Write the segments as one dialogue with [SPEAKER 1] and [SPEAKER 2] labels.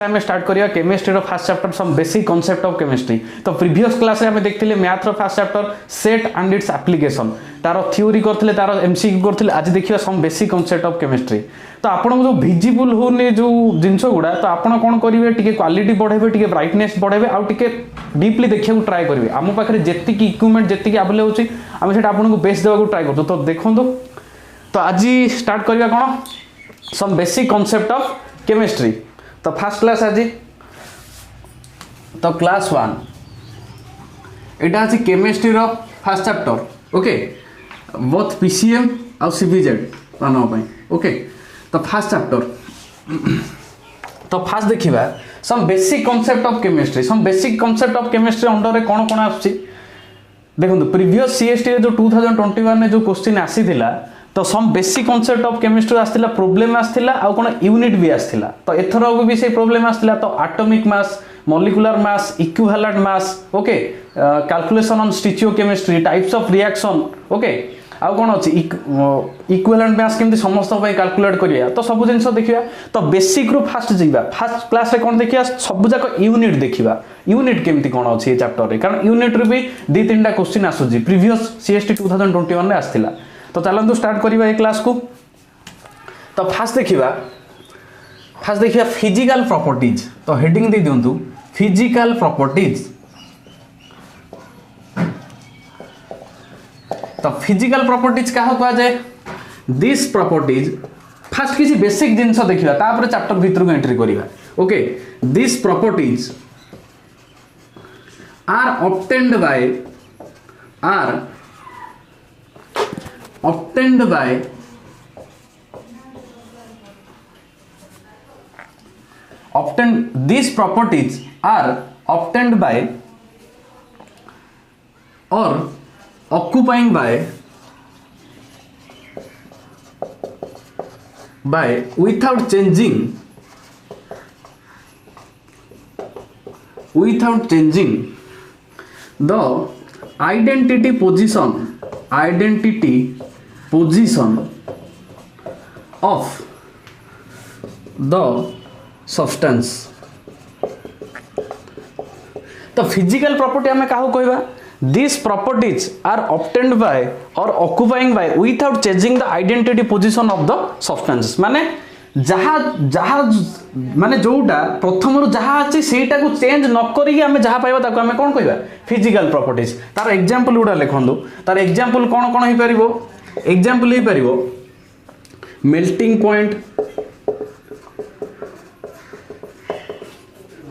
[SPEAKER 1] आम स्टार्ट करिया केमिस्ट्री रो first chapter some basic concept of chemistry. तो प्रीवियस क्लास रे हम देखथिले मैथ रो first chapter set and its application तारो थ्योरी करथिले तारो एमसीक्यू करथिले। आज देखिया some basic concept of chemistry. तो आपन जो विजिबल होने जो जिंस गुडा तो आपन कोन करिवे टिके क्वालिटी बढ़ाइबे टिके ब्राइटनेस बढ़ाइबे आ टिके डीपली देखिया को ट्राई करिवे। हम पाखरे जेतिकी इक्विपमेंट जेतिकी अवेलेबल होची हम सेटा आपन को बेस्ट देबा को ट्राई करतो। तो देखंतु तो आज स्टार्ट करिया कोन some basic concept of chemistry. तो फर्स्ट क्लास आज तो क्लास 1 एटा अछि केमिस्ट्री रो first chapter. Okay both PCM और सीबीजेड मानो पई। ओके तो फर्स्ट चैप्टर तो फर्स्ट देखिबा some basic concept of chemistry. Some basic concept of chemistry under रे कोन कोन आछि देखंतु। प्रीवियस सीएसटी रे जो 2021 ने जो क्वेश्चन आसीथिला तो some basic concept of chemistry आस्थिला प्रोब्लेम आस्थिला आ कोन यूनिट भी आस्थिला। तो एथरो भी से प्रॉब्लम आस्थिला। तो atomic mass molecular mass equivalent mass okay calculation on stoichiometry types of reaction okay आ कोन अछि इक्विवेलेंट मास केमति समस्त पय कैलकुलेट करिया। तो सब जिंस देखिया। तो बेसिक रु फास्ट जीवा फर्स्ट क्लास रे कोन देखिया सब जाक यूनिट देखिबा यूनिट केमति कोन अछि ए चैप्टर रे कारण यूनिट रे भी 2-3टा क्वेश्चन आसुजी प्रीवियस सीएसटी 2021 रे आस्थिला। तो चलंतु स्टार्ट करिबा ए क्लास को। तो फास्ट देखिया फिजिकल प्रॉपर्टीज। तो हेडिंग दे दियंतु फिजिकल प्रॉपर्टीज। तो फिजिकल प्रॉपर्टीज का कहा जाए दिस प्रॉपर्टीज फास्ट किसी बेसिक जिंस देखिबा तापर चैप्टर भीतर को एंट्री करिबा। Okay this properties are obtained by these properties are obtained by or occupying by without changing the identity position of the substance। तो फिजिकल प्रॉपर्टी हमें काहू कहबा this properties are obtained by और occupying by without changing the identity position of the substance. माने जहा माने जोटा प्रथम रु जहा अछि सेटा को चेंज न करी हमें जहा पाइबा ताको हमें कोन कहबा फिजिकल प्रॉपर्टीज। तार एग्जांपल उडा लिखंदु। तार एग्जांपल कोन कोन हे परिबो एग्जांपल हे परिबो melting point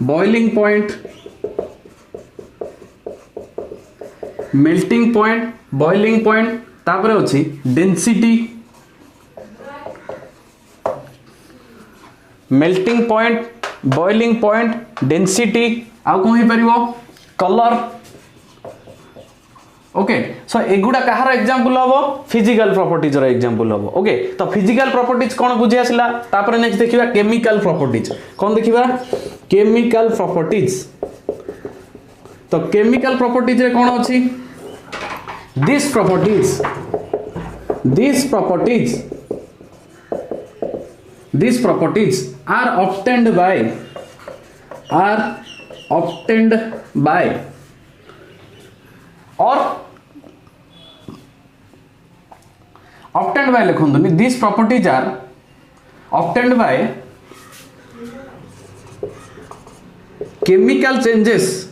[SPEAKER 1] boiling point melting point boiling point तापर अछि density melting point boiling point density आ कोन हे परिबो कलर। ओके सो एगुडा कहार एग्जांपल हबो फिजिकल प्रॉपर्टीज रो एग्जांपल हबो। ओके तो फिजिकल प्रॉपर्टीज कोन बुझी आसिला। तापर नेक्स्ट देखिबा केमिकल प्रॉपर्टीज। कोन देखिबा केमिकल प्रॉपर्टीज। तो केमिकल प्रॉपर्टीज रे कोन अछि this properties are obtained by और ऑब्टेन्ड बाय लिखंदु this properties are obtained by chemical changes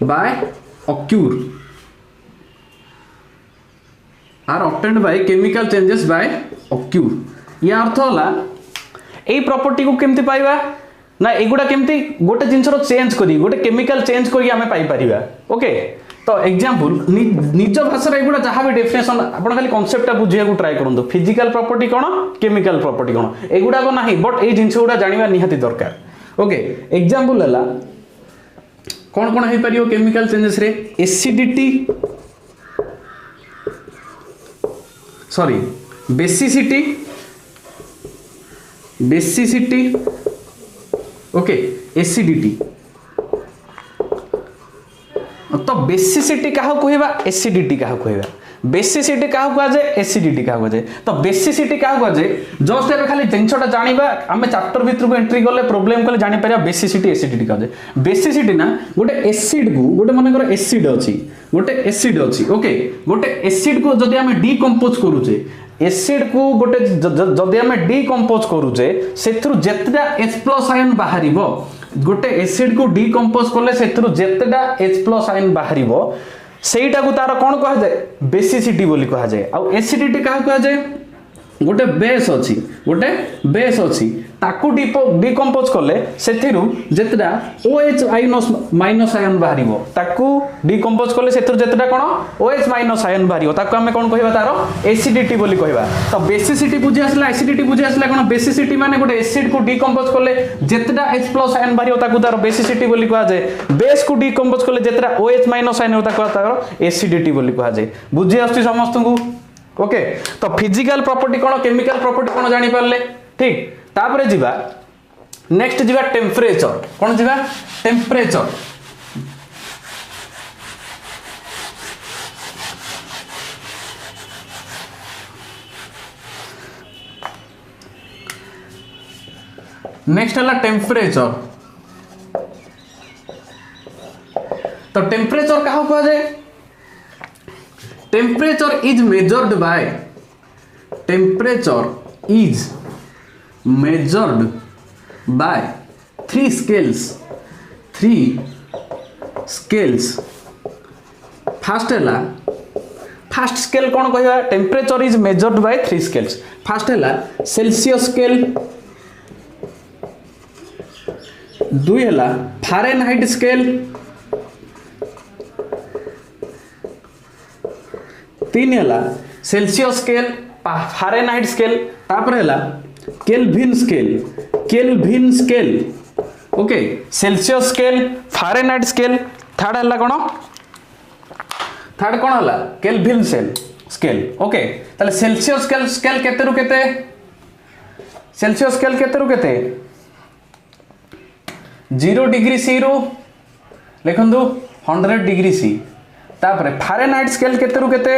[SPEAKER 1] by occur are obtained by chemical changes by occur। या अर्थ होला ए प्रॉपर्टी को केमती पाइबा ना एगुडा केमती गोटे जिंस रो चेंज करी गोटे केमिकल चेंज करी हमें पाई परिबा। ओके तो एग्जांपल निज भाषा रे एगुडा जहां भी डेफिनेशन आपण खाली कांसेप्ट बुझिया को ट्राई करंदो फिजिकल प्रॉपर्टी कोन केमिकल प्रॉपर्टी कोन एगुडा को नाही बट ए जिंस गुडा जानिबा निहाती दरकार। ओके एग्जांपल हला कोन कोन हे परियो केमिकल चेंजेस रे acidity sorry basicity okay acidity. तो बेसिसिटी क्या कहबा एसिडिटी क्या कहबा बेसिसिटी क्या कह जाए एसिडिटी क्या कह जाए तो बेसिसिटी क्या कह जाए जस्ट एबे खाली जिनसटा जानिबा आमे चैप्टर भितर को एंट्री करले प्रॉब्लम करले जानि परिया बेसिसिटी एसिडिटी क्या जाए बेसिसिटी ना गोटे एसिड को गोटे मन कर एसिड अछि ओके गोटे एसिड को जदि आमे डिकंपोज करूचे एसिड को गोटे जदि आमे डिकंपोज करूचे सेथरु जेतटा H+ आयन बाहरिबो गोटे एसिड को डिकंपोज करले सेथरु जेतटा H+ आयन बाहरिबो सेटा को तार कोन कह जाय बेसिसिटी बोली कह जाय आ एसिडिटी का कह जाय गोटे बेस अछि ताकू डिकंपोज करले सेथिरु जेतटा OH- आयन बाहरिबो ताकू डिकंपोज करले सेथिरु जेतटा कोन OH- आयन बाहरिबो ताकू हमें कोन कहबा तारो एसिडिटी बोली कहबा तो बेसिसिटी बुझी आसला एसिडिटी बुझी आसला कोन बेसिसिटी माने गोटे एसिड को डिकंपोज करले जेतटा H+ आयन बाहरिबो ताकू तारो बेसिसिटी बोली कह जाय बेस को डिकंपोज करले जेतटा OH- आयन ताकू तारो एसिडिटी बोली कह जाय बुझी आस्ती समस्त को ओके तो फिजिकल प्रॉपर्टी कोन केमिकल प्रॉपर्टी कोन जानि परले ठीक तापरे जीवा नेक्स्ट जीवा टेम्परेचर कोन जीवा टेम्परेचर नेक्स्ट हला टेम्परेचर तो टेम्परेचर कहा कह जाए temperature is measured by three scales first scale कौन कहवा temperature is measured by three scales first है Celsius scale दुई है Fahrenheit scale तीन है सेल्सियस स्केल फारेनहाइट स्केल तापर है kelvin scale okay Celsius scale Fahrenheit scale third है कौन है केल्विन स्केल ओके ताले सेल्सियस स्केल केते रु केते सेल्सियस स्केल केते रु केते 0 डिग्री सी रु लिखंदु 100 डिग्री सी तापर फारेनहाइट स्केल केते रु केते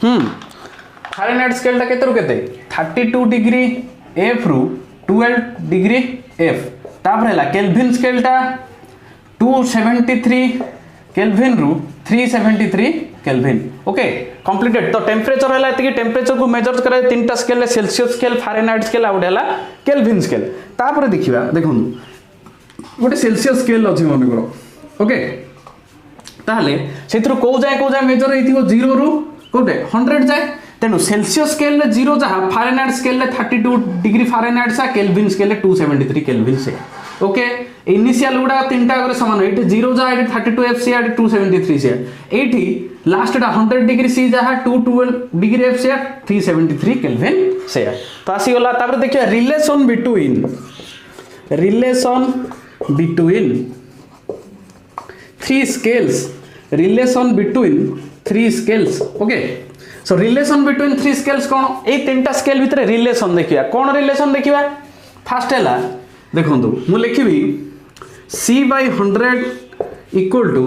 [SPEAKER 1] फारेनहाइट स्केल ता केते रु केते 32 डिग्री एफ रु 12 डिग्री एफ तापर हला केल्विन स्केल ता 273 केल्विन रु 373 केल्विन ओके कंप्लीटेड तो टेम्परेचर हला एति टेम्परेचर को मेजर करे तीनटा scale Celsius scale Fahrenheit scale आ हला केल्विन स्केल तापर देखिबा देखुन गोटे सेल्सियस स्केल अछि मन करो ओके ताहले सेथरो को जाय मेजर हेतिबो 0 रु कोटे 100 जाय तेनु सेल्सियस स्केल ले 0 जहा फारेनहाइट स्केल ले 32 डिग्री फारेनहाइट सा केल्विन स्केल ले 273 केल्विन से ओके इनिशियल गुडा तीनटा करे समान एठी 0 जहा एठी 32 एफ सी एठी 273 से एठी लास्ट टा 100 डिग्री सी जहा 212 डिग्री एफ से 373 केल्विन से तो आसी गला तापर देखिया relation between three scales okay so relation between three scales कौन ए तीनटा स्केल भितर रिलेशन देखिया कौन रिलेशन देखिया फास्ट है देखंतु मु लिखिबी C/100 equal to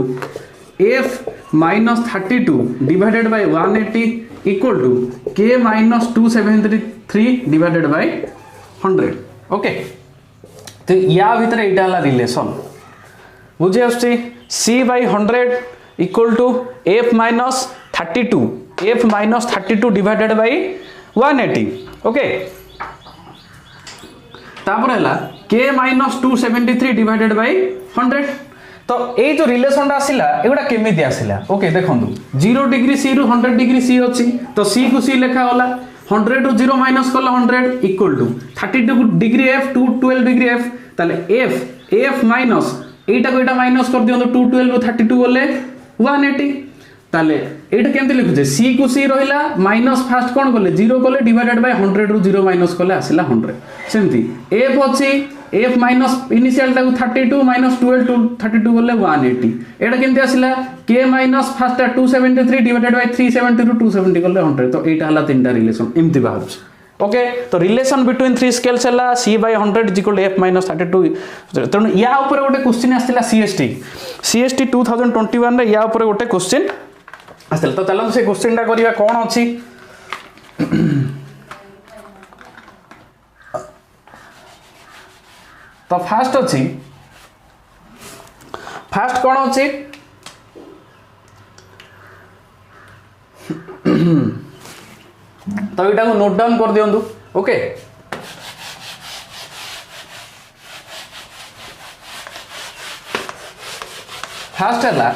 [SPEAKER 1] F-32 divided by 180 equal to K-273 divided by 100 okay तो या भितर एटा हला रिलेशन बुझे आछी C/100 equal to F-32 divided by 180 okay तापर हला K-273 डिवाइडेड बाय 100 तो ए जो रिलेशन आसिला एगुडा केमिति आसिला ओके देखंतु 0 डिग्री सी रु 100 डिग्री सी अछि तो सी को सी लेखा होला 100 रु 0 माइनस करला 100 equal to 32 degree F 212 degree F ताले एफ माइनस एटा को एटा माइनस कर दियंतो 212 रु 32 बोले 180 ताले एटा केमति लिखुजे सी को सी रहिला माइनस फास्ट कोन करले 0 करले डिवाइडेड बाय 100 रु 0 माइनस करले आसिला 100 सेमति एफ अछि एफ माइनस इनिशियल टाको 32 माइनस 12 टू 32 बोले 180 एटा केमति आसिला के minus first 273 divided by 370 to 270 करले 100 तो एटा हला तीनटा रिलेशन एमति बाहर ओके तो रिलेशन बिटवीन थ्री स्केल्स हला C/100 इक्वल F-32 तण या ऊपर गोटे क्वेश्चन आस्तिला CST 2021 रे या ऊपर गोटे क्वेश्चन आसला तो चलते से क्वेश्चन टा करिया कौन अच्छी तो फास्ट अच्छी फास्ट कौन अच्छी तो यहाँ को नोट डाउन कर दियंतु ओके फास्ट है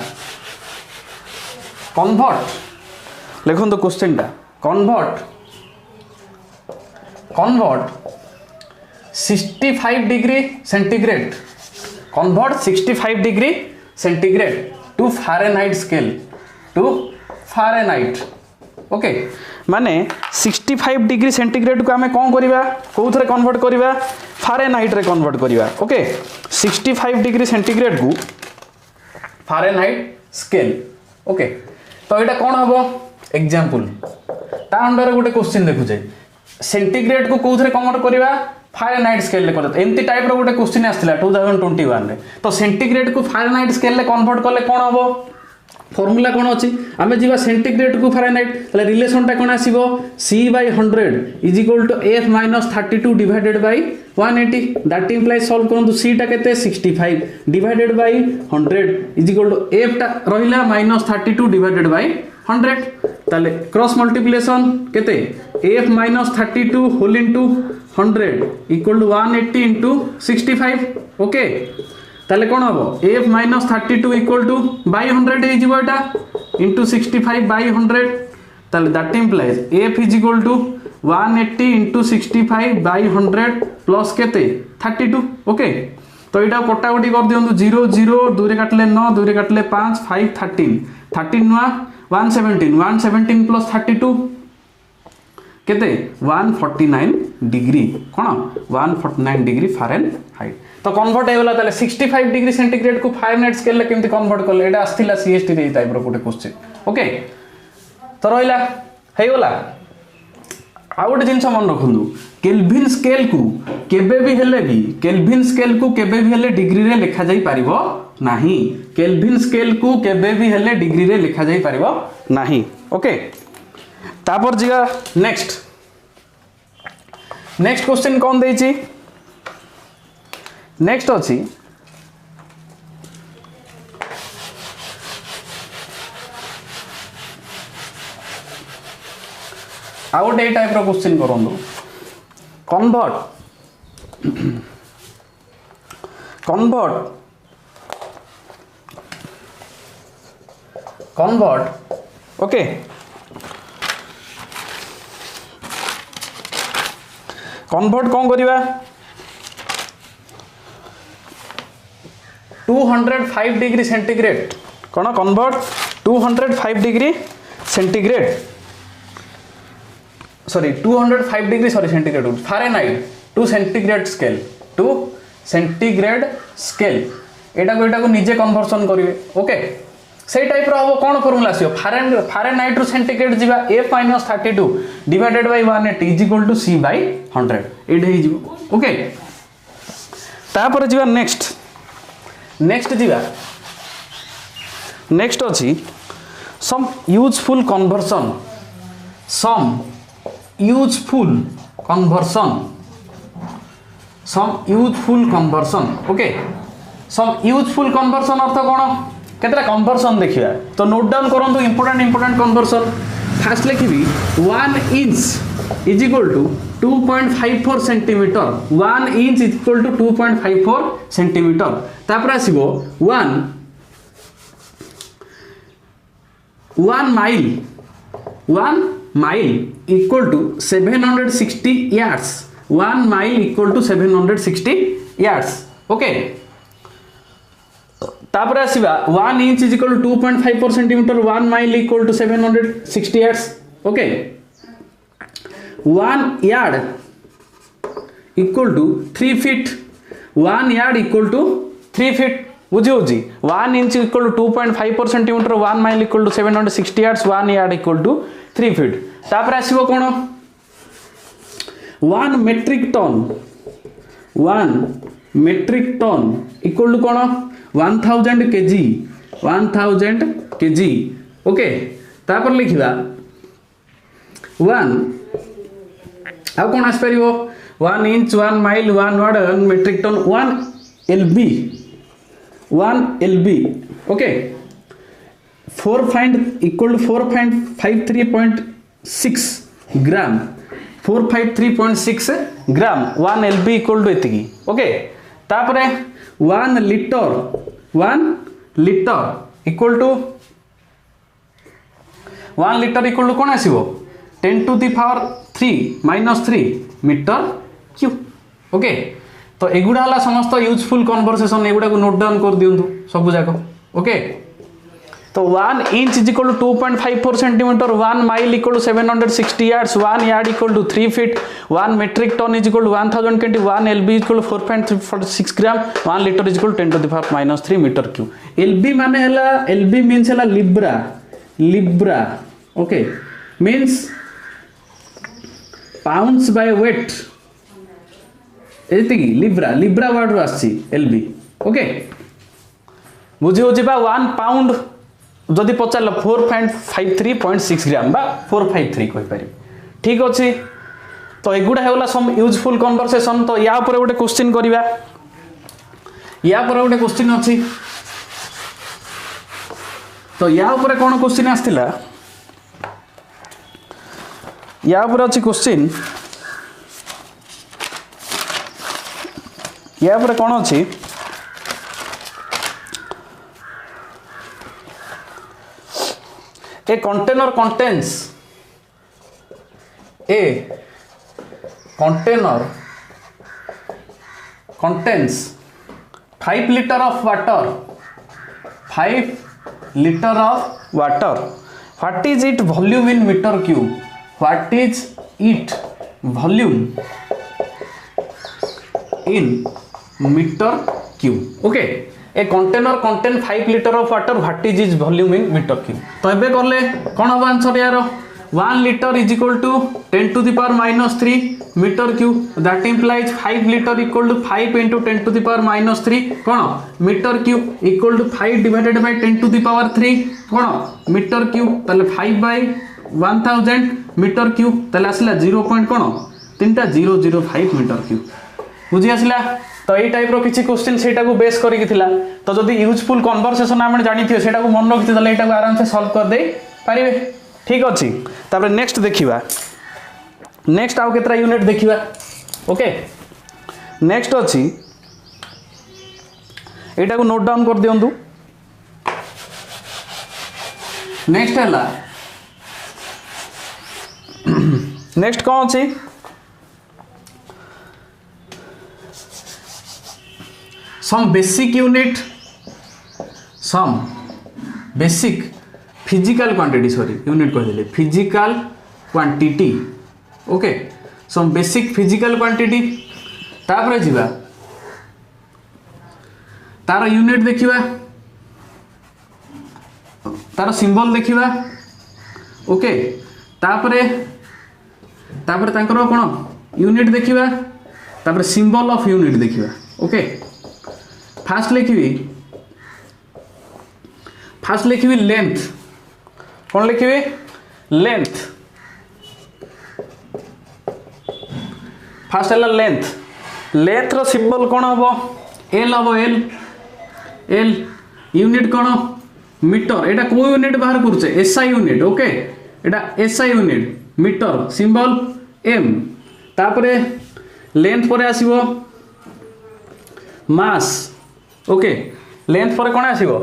[SPEAKER 1] कन्वर्ट लिखो क्वेश्चन टा convert 65 degree centigrade convert 65 degree centigrade to Fahrenheit scale to Fahrenheit okay माने 65 डिग्री सेंटीग्रेड को आम कौन करवा कौ थे कन्वर्ट करवा फारेनहाइट रे कन्वर्ट करवा ओके 65 डिग्री सेंटीग्रेड को फारेनहाइट स्केल ओके तो यहाँ कौन हम एग्जांपल ता अंडर गोटे क्वेश्चन देखुचे सेंटीग्रेड को कौ थे कन्वर्ट करवा फारेनहाइट स्केल कर एमती टाइप रो गोटे क्वेश्चन आसला 2021 रे तो सेंटीग्रेड को फारेनहाइट स्केल कन्वर्ट कले कौन हम फॉर्मूला कौन अच्छी आम जी सेंटीग्रेड को फारेनहाइट रिलेशन टा कौन आसीबो C/100 is equal to F - 32 divided by 180 that implies solve करंतु C टा केते 65 divided by 100 is equal to F टा रहिला -32 डिवाइडेड बाय 100 ताले क्रॉस मल्टीप्लिकेशन केते F - 32 whole into 100 equal to 180 into 65 okay ताले कौन हम F - 32 equal to bye 100 Etah into 65 by 100 ताले that implies F is equal to 180 into 65 by 100 plus केते 32 okay तो यहाँ कटाकटी कर दियंतु 0 0 दूरे काटले 9 दूरे काटले 5 5 13 13 नुआ 117 प्लस 32 केते 149 डिग्री कौन 149 डिग्री फारेनहाइट तो कन्वर्ट होगा ताले 65 डिग्री सेंटीग्रेड को फारेनहाइट स्केल केमती कन्वर्ट कले एटा आस्थिला CST रे टाइप रो गोटे क्वेश्चन ओके तो रहिला हेगला आ गोटे जिनस मन रखु केल्विन स्केल को केबे भी हेले भी केल्विन स्केल को केबे भी हेले डिग्री रे लिखा जाई परिबो नाही केल्विन स्केल को केबे भी हेले डिग्री रे लिखा जाई परिबो नाही ओके तापर जिगा नेक्स्ट क्वेश्चन कौन देछि नेक्स्ट अच्छी आ गोटे टाइप रो क्वेश्चन करंदु कन्वर्ट ओके कन्वर्ट कौन करिवा 205 डिग्री सेंटीग्रेड कौन convert 205 degree centigrade sorry 205 degree sorry centigrade Fahrenheit to centigrade scale एटा को निजे कन्वर्सन करेंगे ओके से टाइप रो हम कौन फॉर्मूला आसियो फारेनहाइट टू सेंटीग्रेड जीवा F - 32 divided by 180 is equal to C/100 एट हे जीवो ओके तापर जीवा नेक्स्ट जीवा नेक्स्ट अच्छी some useful conversion okay some useful conversion अर्थ कौन केतरा कन्वर्सन देखिया तो नोट डाउन करंतु इंपोर्टेंट कन्वर्सन फास्ट लिखिबी 1 inch is equal to 2.54 centimetre 1 inch is equal to 2.54 centimetre तापर आसीबो 1 mile equal to 760 yards 1 mile equal to 760 yards okay तापर आसीबा 1 inch is equal to 2.54 centimetre 1 mile equal to 760 yards okay 1 yard equal to 3 feet 1 yard equal to 3 feet बुझी होची 1 inch equal to 2.54 centimetre 1 mile equal to 760 yards 1 yard equal to 3 feet तापर आसीबो कोन 1 metric ton equal to कोन 1000 KG okay तापर लिखिबा 1 आ कोन आस परिबो 1 inch 1 mile 1 watt 1 metric ton 1 LB okay 4 equal to 453.6 gram 453.6 gram 1 LB equal to एतिकी ओके तापरे 1 litre equal to 1 litre equal to कोन आसीबो 10 to the power 3 metre cube okay तो एगुडा हला समस्त यूजफुल कन्वर्सेशन एगुडा को नोट डाउन कर दियंतु सब जाको ओके तो 1 inch is equal to 2.54 centimetre 1 mile equal to 760 yards 1 yard equal to 3 feet 1 metric ton is equal to 1020 1 LB equal to 4.36 gram 1 litre is equal to 10 to the power -3 metre cube LB माने हला LB means हला libra okay means pounds by weight एति libra word आसी LB okay बुझी हो जिबा 1 pound जदि पचार 453.6 ग्राम बा 453 कहि पारि ठीक अछि तो एगुडा हेला सम यूजफुल कन्वर्सेशन तो या ऊपर गोटे क्वेश्चन करिबा या ऊपर गोटे क्वेश्चन अछि तो या ऊपर कोन क्वेश्चन आस्तिला या ऊपर अछि क्वेश्चन या ऊपर कोन अछि A container contains 5 liter of water 5 liter of water what is its volume in meter cube what is its volume in meter cube okay a container contain 5 liter of water what is its volume in meter cube तो एबे करले कोन हो answer यार 1 liter is equal to 10 to the power -3 meter cube that implies 5 liter equal to 5 into 10 to the power -3 cone meter cube equal to 5 divided by 10 to the power 3 cone meter cube तले 5 by 1000 meter cube तले आसला 0. कोन 005 meter cube बुझी आसला तो ये type रो किछि question सेटा को बेस करी थिला तो जदी यूजफुल कन्वर्सेशन आमे जानि थियो सेटा को मन रखि तले एटा को आराम से सॉल्व कर दे पारिबे ठीक अछि तापर नेक्स्ट देखिबा नेक्स्ट आउ केतरा यूनिट देखिबा ओके नेक्स्ट अछि एटा को नोट डाउन कर दियंतु नेक्स्ट हला नेक्स्ट कोन अछि some basic physical quantity unit कह दिले physical quantity okay some basic physical quantity तापर जिबा तार यूनिट देखिबा तार सिंबल देखिबा ओके तापर तांकर कोन यूनिट देखिबा तापर सिंबल ऑफ यूनिट देखिबा ओके फास्ट लिखिबी लेंथ कौन लिखिबी लेंथ फास्ट है लेंथ रो सिंबल कौन हम एल हम एल यूनिट कौन मीटर एटा को यूनिट बाहर करछे एसआई यूनिट ओके एटा SI unit metre symbol M तापरे लेंथ परे आसीबो मास ओके लेंथ पर कौन आसीबो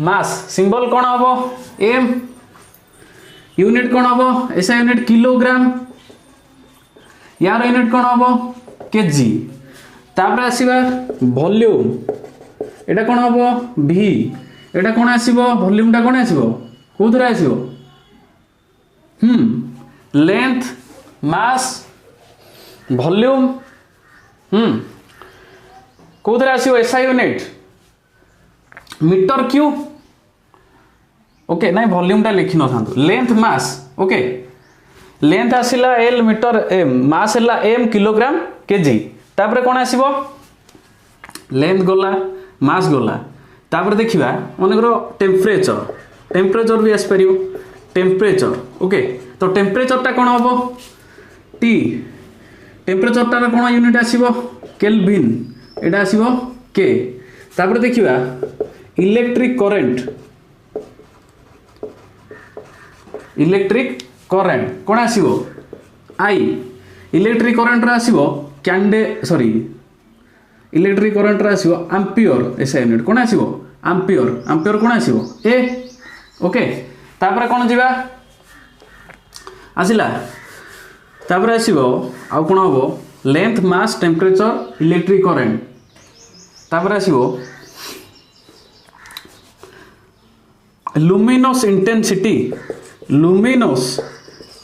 [SPEAKER 1] मास सिंबल कौन हबो एम यूनिट कौन हबो एसआई यूनिट किलोग्राम यार यूनिट कौन हबो केजी तापर आसीबा वॉल्यूम एटा कौन हबो भी एटा कौन आसीबो वॉल्यूमटा कौन आसीबो कोथरा आसीबो लेंथ मास वॉल्यूम कोथरा आसीबो SI unit metre cube okay नाइ वॉल्यूमटा लिखि न थांतु लेंथ मास ओके लेंथ आसिला एल मीटर एम मास हला एम किलोग्राम केजी तापर कोन आसीबो लेंथ गला मास गला तापर देखिबा अनेकरो टेम्परेचर भी आस परियो टेम्परेचर ओके तो टेम्परेचरटा कौन हम टी टेम्परेचरटार कौन यूनिट आसीबो केल्विन एटा आसीबो के तापर देखिबा इलेक्ट्रिक करंट कौन आसीबो आई इलेक्ट्रिक करंट रा आसीबो इलेक्ट्रिक करंट रा आसीबो एम्पियर एसआई यूनिट कौन आसीबो एम्पियर कौन आसीबो ए ओके तापर कौन जीवा आसिला तापर आसीबो आ कौन हबो length mass temperature electric current तापर आसीबो लुमिनस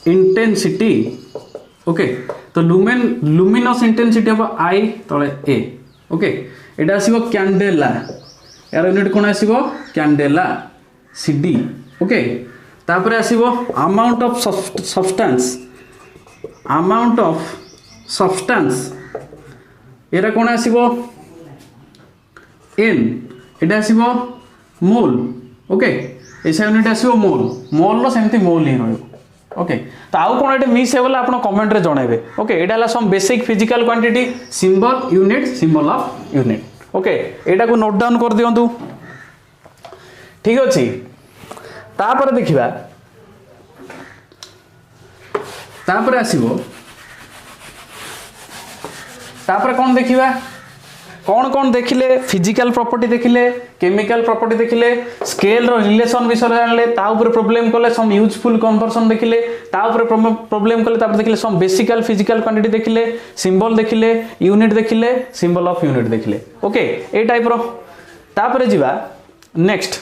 [SPEAKER 1] इंटेंसिटी ओके तो लुमिनस इंटेंसिटी हम आई तले ए ओके एटा आसीबो कैंडेला यार यूनिट कोन आसीबो कैंडेला सीडी ओके तापर आसीबो अमाउंट ऑफ सब्सटेंस एरा कोन आसीबो एन एटा आसीबो मोल ओके ऐसा यूनिट आसीबो मोल रो सेमती मोल ही रहयो ओके तो आउ कोन एटे मिस हेबला आपण कमेंट रे जणाइबे ओके एटा ला some basic physical quantity symbol of unit okay एटा को नोट डाउन कर दियंतु ठीक अछि तापर देखिबा तापर आसीबो तापर कोन देखिबा कौन देखिले फिजिकल प्रॉपर्टी देखिले केमिकल प्रॉपर्टी देखिले स्केल रो रिलेशन विषय जानले ता ऊपर प्रॉब्लम कले सम यूजफुल कन्वर्जन देखिले ता ऊपर प्रॉब्लम कले तापर देखिले सम बेसिकल फिजिकल क्वांटिटी देखिले सिंबल देखिले यूनिट देखिले सिंबल ऑफ यूनिट देखिले ओके ए टाइप रो तापर जीवा नेक्स्ट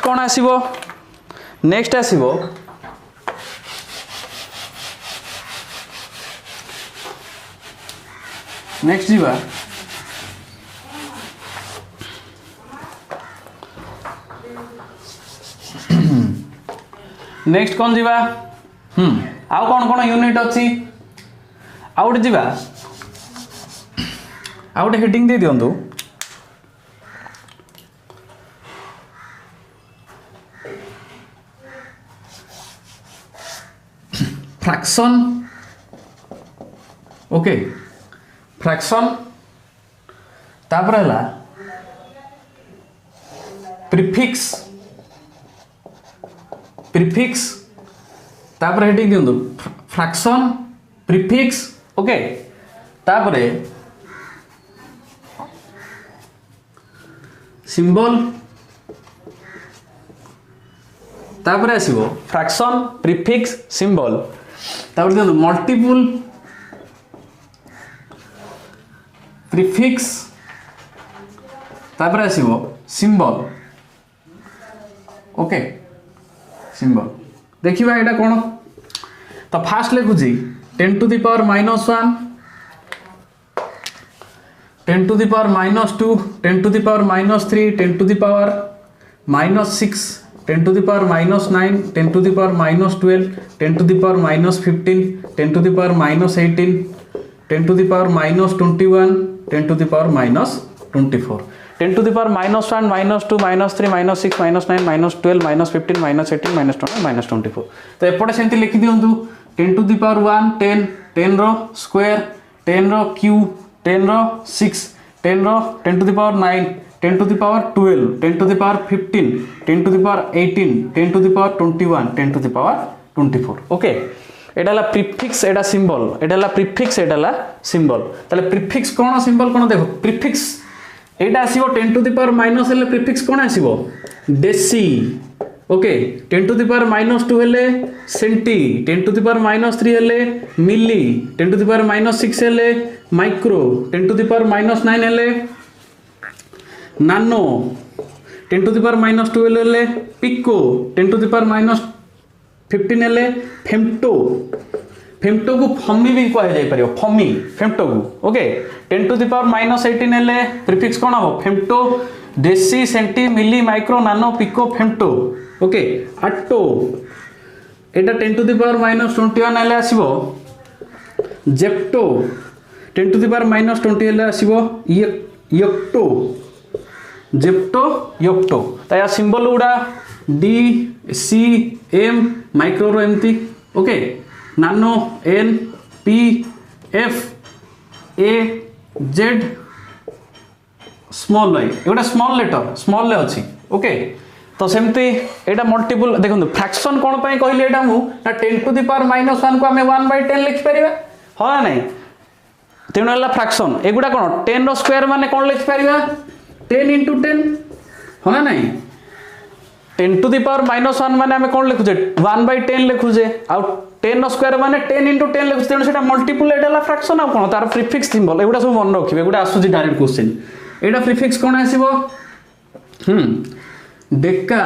[SPEAKER 1] कौन आसीबो नेक्स्ट आसीबो नेक्स्ट जीवा नेक्स्ट कौन जीवा आउ कौन यूनिट अच्छी आउट जीवा आउट हेडिंग दे दियंतु फ्रैक्शन ओके फ्रैक्शन तापर हला प्रीफिक्स तापर हेडिंग दियंतु फ्रैक्शन प्रीफिक्स ओके तापर सिंबल तापर आसीबो फ्रैक्शन प्रीफिक्स सिंबल तापर दियंतु मल्टीपल प्रीफिक्स तापर आसीबो सिंबल ओके सिंबल देखिबा एटा कोन तो fast लिखुची 10 to the power -1 10 to the power -2 10 to the power -3 10 to the power -6 10 to the power -9 10 to the power -12 10 to the power -15 10 to the power -18 10 to the power -21 10 to the power -24 10 to the power -1 -2 -3 -6 -9 -12 -15 -18 -20 -24 तो एपटे centi लिखि दियंतु 10 to the power 1 10 10 रो square 10 रो cube 10 रो 6 10 रो 10 to the power 9 10 to the power 12 10 to the power 15 10 to the power 18 10 to the power 21 10 to the power 24 okay एडाला prefix एडा सिंबल एडाला प्रीफिक्स एडाला सिंबल ताले प्रीफिक्स कोन सिंबल कोन देखो प्रीफिक्स एटा आसीबो 10 to the power माइनस हेले प्रीफिक्स कोन आसीबो deci okay 10 to the power -2 हेले सेंटी 10 to the power -3 हेले मिली 10 to the power -6 हेले माइक्रो 10 to the power -9 हेले नानो 10 to the power -12 हेले पिको 10 to the power -15 हेले फेम्टो को फमी भी कह जाय परियो फमी फेम्टो को ओके 10 to the power -18 हेले प्रीफिक्स कोन हो femto deci centi milli micro nano pico femto okay atto एटा 10 to the power -21 हेले आसीबो जेप्टो 10 to the power -20 हेले आसीबो यक्टो जेप्टो यक्टो ता या सिंबल उडा डी सी एम माइक्रो रो एमती okay nano N P F A Z small Y एगोटा स्मॉल लेटर स्मॉल ले अच्छी ओके तो सेमती एटा मल्टीपल देखो फ्रैक्शन कौन पाई कहले एटा मु ना 10 टू द पावर -1 को आमे 1/10 लिख परिबा हो ना नहीं तेणु है फ्रैक्शन एगुड़ा कौन 10 रो स्क्वायर माने कौन लिख परिबा 10 into 10 हो ना नहीं 10 टू द पावर -1 माने आमे कौन लिखुजे 1/10 लिखुजे आ 10 रो स्क्वायर माने 10 into 10 लिखुजे तेणु सेटा मल्टीपल एटा फ्रैक्शन आ कौन तार प्रीफिक्स सिंबल एगुड़ा सब मन रखिबे एगुड़ा आसुजी डायरेक्ट क्वेश्चन एटा प्रीफिक्स कौन आसीबो डेका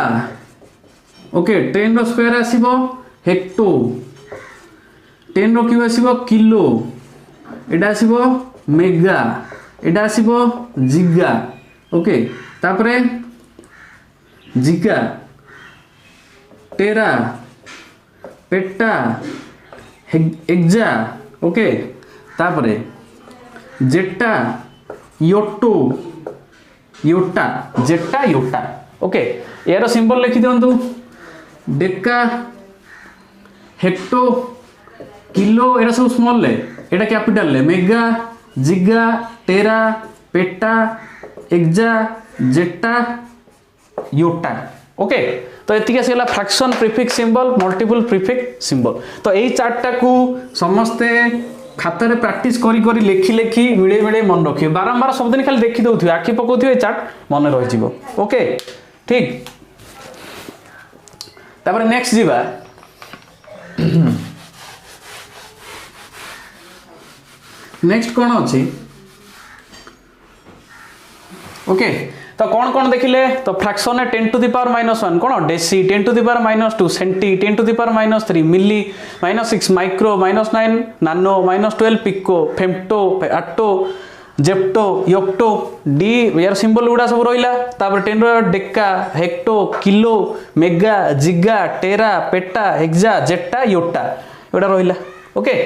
[SPEAKER 1] ओके 10 रो स्क्वायर आसीबो हेक्टो 10 रो क्यूब आसीबो किलो एटा आसीबो मेगा एटा आसीबो जिगा ओके तापरे जिगा टेरा पेटा एक्जा ओके तापरे जेटा योटो योटा जेटा योटा ओके यार सिंबल लिखि दियंतु डेका हेक्टो किलो एरा सब स्मॉल ले एटा कैपिटल ले मेगा जिगा टेरा पेटा एक्जा जेटा योटा ओके तो एतिक आसला fraction prefix symbol multiple prefix symbol तो यही चार्टा को समस्ते खातार प्रैक्टिस करी करी लेखि लेखि मिले मिले मन रखिए बारंबार सबदिन खाली देखी दउथि आखि पकोथि चार्ट मन रहि जिवो ओके ठीक तापर नेक्स्ट जीवा नेक्स्ट कौन अच्छी ओके तो कौन कौन देखिले तो फ्रैक्शन है 10 टू द पावर -1 कौन deci 10 to the power -2 centi 10 to the power -3 milli -6 micro -9 nano -12 pico femto atto zepto yocto डी यार सिंबल गुड़ा सब रहा तापर 10 रो deca hecto kilo mega giga tera peta exa zetta yotta एटा रहा ओके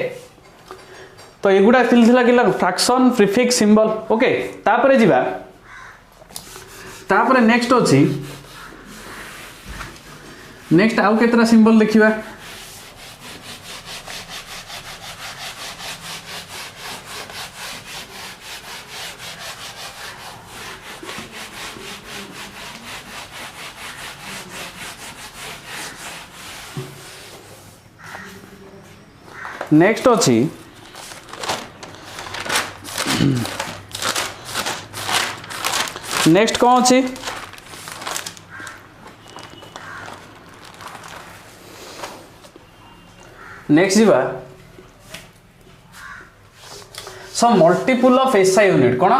[SPEAKER 1] तो एगुड़ा थिला फ्रैक्शन प्रीफिक्स सिंबल ओके तापर जीवा तापर नेक्स्ट अच्छी नेक्स्ट आउ केतरा सिंबल देखिबा नेक्स्ट अच्छी नेक्स्ट कौन अच्छी नेक्स्ट जीवा सम मल्टीपल ऑफ एसआई यूनिट कौन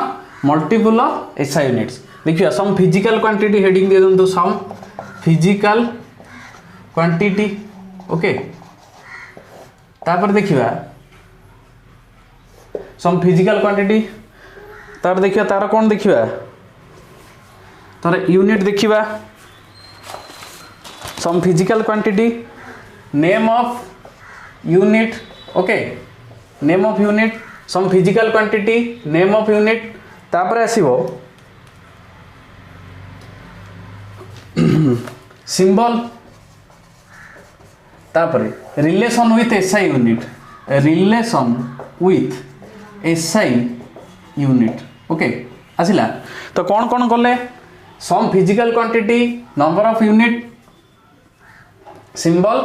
[SPEAKER 1] मल्टीपल ऑफ एसआई यूनिट्स देखिए सम फिजिकल क्वांटिटी हेडिंग दे दंतु सम फिजिकल क्वांटिटी ओके तापर देखिबा सम फिजिकल क्वांटिटी तार देखिबा तार कौन देखिबा तार यूनिट देखिबा some physical quantity name of unit okay name of unit some physical quantity name of unit तापर आसीबो सिंबल तापर relation with SI unit relation with SI unit okay आसिला तो कौन कौन कले some physical quantity number of unit symbol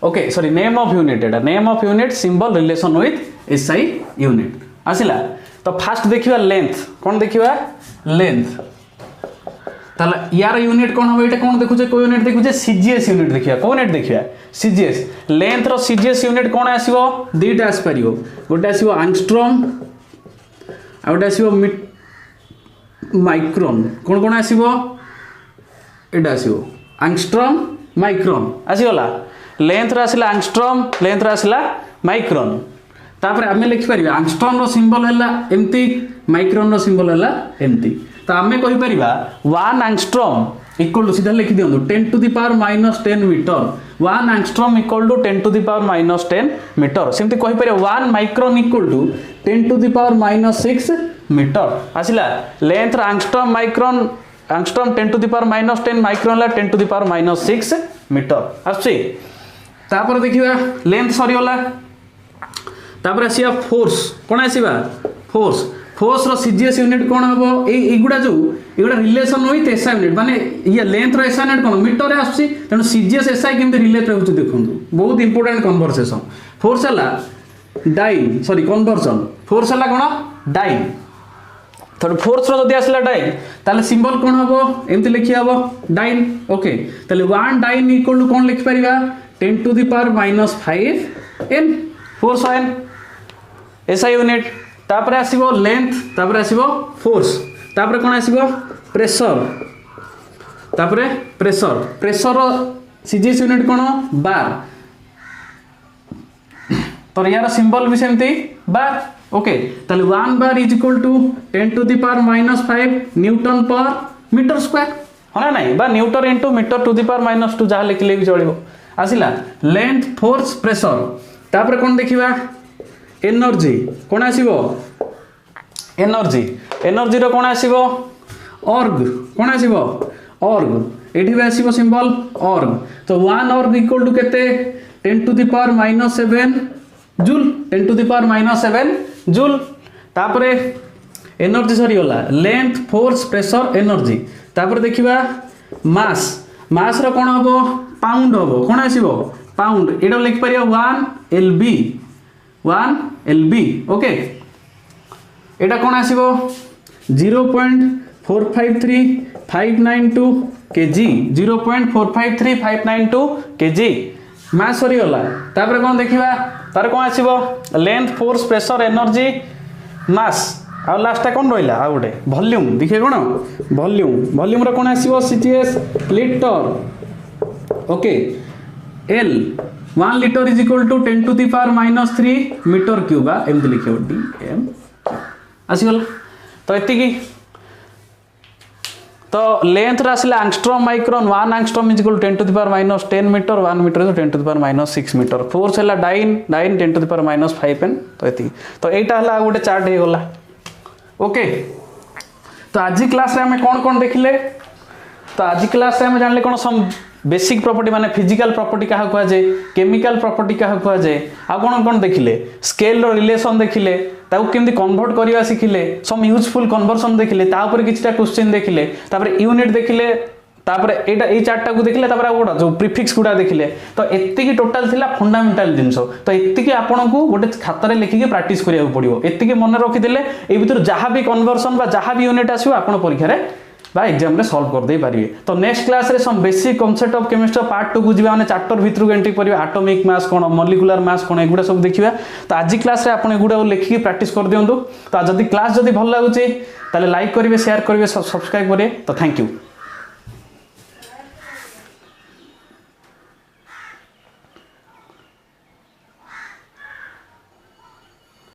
[SPEAKER 1] okay sorry name of unit एटा name of unit symbol relation with SI unit आसिला तो फास्ट देखिबा लेंथ कौन देखिबा लेंथ ताला यार यूनिट कौन हो एटा कौन देखुचे को यूनिट देखुचे सीजीएस यूनिट देखिया को यूनिट देखिया सीजीएस लेंथ रो सीजीएस यूनिट कौन आसीबो दुईटा आस परियो गोटे आसीबो एंगस्ट्रॉम आ गोटे आसीबो माइक्रोन कौन कौन आसीबो एटा आसीबो एंगस्ट्रॉम माइक्रोन आसीगला लेंथ रा आसीला एंगस्ट्रॉम लेंथ रा आसीला माइक्रोन तापर आमे लिखि परिबा एंगस्ट्रॉम रो सिंबल हैला एम्ति माइक्रोन रो सिंबल हैला एम्ति तो आमे कहि परिबा 1 एंगस्ट्रॉम इक्वल टू सीधा लिखि दियंतु 10 to the power -10 metre 1 angstrom equal to 10 to the power -10 metre सेमति कहि परिबा 1 micron equal to 10 to the power -6 metre आसिला length angstrom micron angstrom 10 to the power -10 micron ला 10 टू द पावर -6 मीटर आछी। तापर देखिबा लेंथ सरीगला। तापर आसीबा फोर्स कोन आसीबा फोर्स फोर्स रो सीजीएस यूनिट कोन हबो एगुडा जो एगुडा रिलेशन होई एसआई यूनिट माने ये लेंथ रो एसआई यूनिट कोन मीटर रे आसी तनो सीजीएस एसआई केमते रिलेट रहउछ देखंतु बहुत इंपोर्टेंट कन्वर्सेशन। फोर्स हला डाइन सॉरी कन्वर्जन फोर्स हला कोन डाइन तो फोर्स रो जदी आसला डाइन ताले सिंबल कोन हबो एमति लिखि हबो डाइन ओके ताले 1 डाइन इक्वल टू कोन लिखि परिबा 10 to the power -5 n force n SI unit. तापर आसीबो लेंथ तापर आसीबो फोर्स तापर कोन आसीबो प्रेशर तापर प्रेशर प्रेशर सीजीएस यूनिट कोन बार तो यार सिंबल भी सेमती बार ओके ताले 1 bar is equal to 10 to the power -5 newton per metre square होना नहीं बा newton into metre to the power -2 जहा लिखले भी चलिबो आसिला लेंथ फोर्स प्रेशर। तापर कोन देखिबा एनर्जी कोन आसीबो एनर्जी एनर्जी रो कोन आसीबो ऑर्ग कोन आसीबो ऑर्ग एठी भी आसीबो सिंबल ऑर्ग तो 1 ऑर्ग इक्वल टू केते 10 to the power -7 joule 10 to the power -7 joule. तापर एनर्जी सरी होला लेंथ फोर्स प्रेशर एनर्जी। तापर देखिबा मास मास रो कोन हबो पाउंड हबो कोन आसीबो पाउंड एडो लिख परियो 1 lb ओके एटा कोन आसीबो 0.453592 kg 0.453592 kg मास सरी होला। तापर कोन देखिबा तार कोन आसीबो length force pressure energy mass आ लास्ट कोन रहिला आ गोटे वॉल्यूम देखिए कोन वॉल्यूम वॉल्यूम रो कोन आसीबो CTS litre okay L 1 litre is equal to 10 to the power -3 metre cube एमती लिखियो डी एम आसीगला। तो एति की तो लेंथ रा आसला angstrom micron 1 angstrom is equal to 10 to the power -10 metre 1 metre is 10 to the power -6 metre. Force हला dyne 10 to the power -5 n तो एति तो एटा हला गोटे चार्ट हे गला ओके। तो आज क्लास रे हमें कोन देखिले तो आज क्लास रे हमें जानले कोन सम बेसिक प्रॉपर्टी माने फिजिकल प्रॉपर्टी कहा कुआ जाए केमिकल प्रॉपर्टी कहा कुआ जाए आ कोन देखिले स्केल रो रिलेशन देखिले ताऊ केमती कन्वर्ट करबा सिखिले सम यूजफुल कन्वर्सन देखिले ता ऊपर किछटा क्वेश्चन देखिले तापर यूनिट देखिले तापर एटा ए चार्ट को देखिले तापर गोटा जो प्रीफिक्स गुडा देखिले तो एत्ती की टोटल थिला फंडामेंटल जिंसो तो एत्ती की आपन को गोटे खाता रे लिखि के प्रैक्टिस करिया पड़िबो एत्ती की मन रखि देले ए भीतर जहां भी कन्वर्सन बा जहां भी यूनिट आसीबो आपन परीक्षा रे बा एग्जाम रे सॉल्व कर दे पारिबे। तो नेक्स्ट क्लास रे some basic concept of chemistry part 2 बुझिबा माने चैप्टर भितरु एंट्री करिबा एटॉमिक मास कोन मॉलिक्यूलर मास कोन एगुडा सब देखिबा। तो आज क्लास रे आपन एगुडा लिखि के प्रैक्टिस कर दियंतु। तो जदी क्लास जदी भल लागुची ताले लाइक करिवे शेयर करिवे सब्सक्राइब करिवे। तो थैंक यू।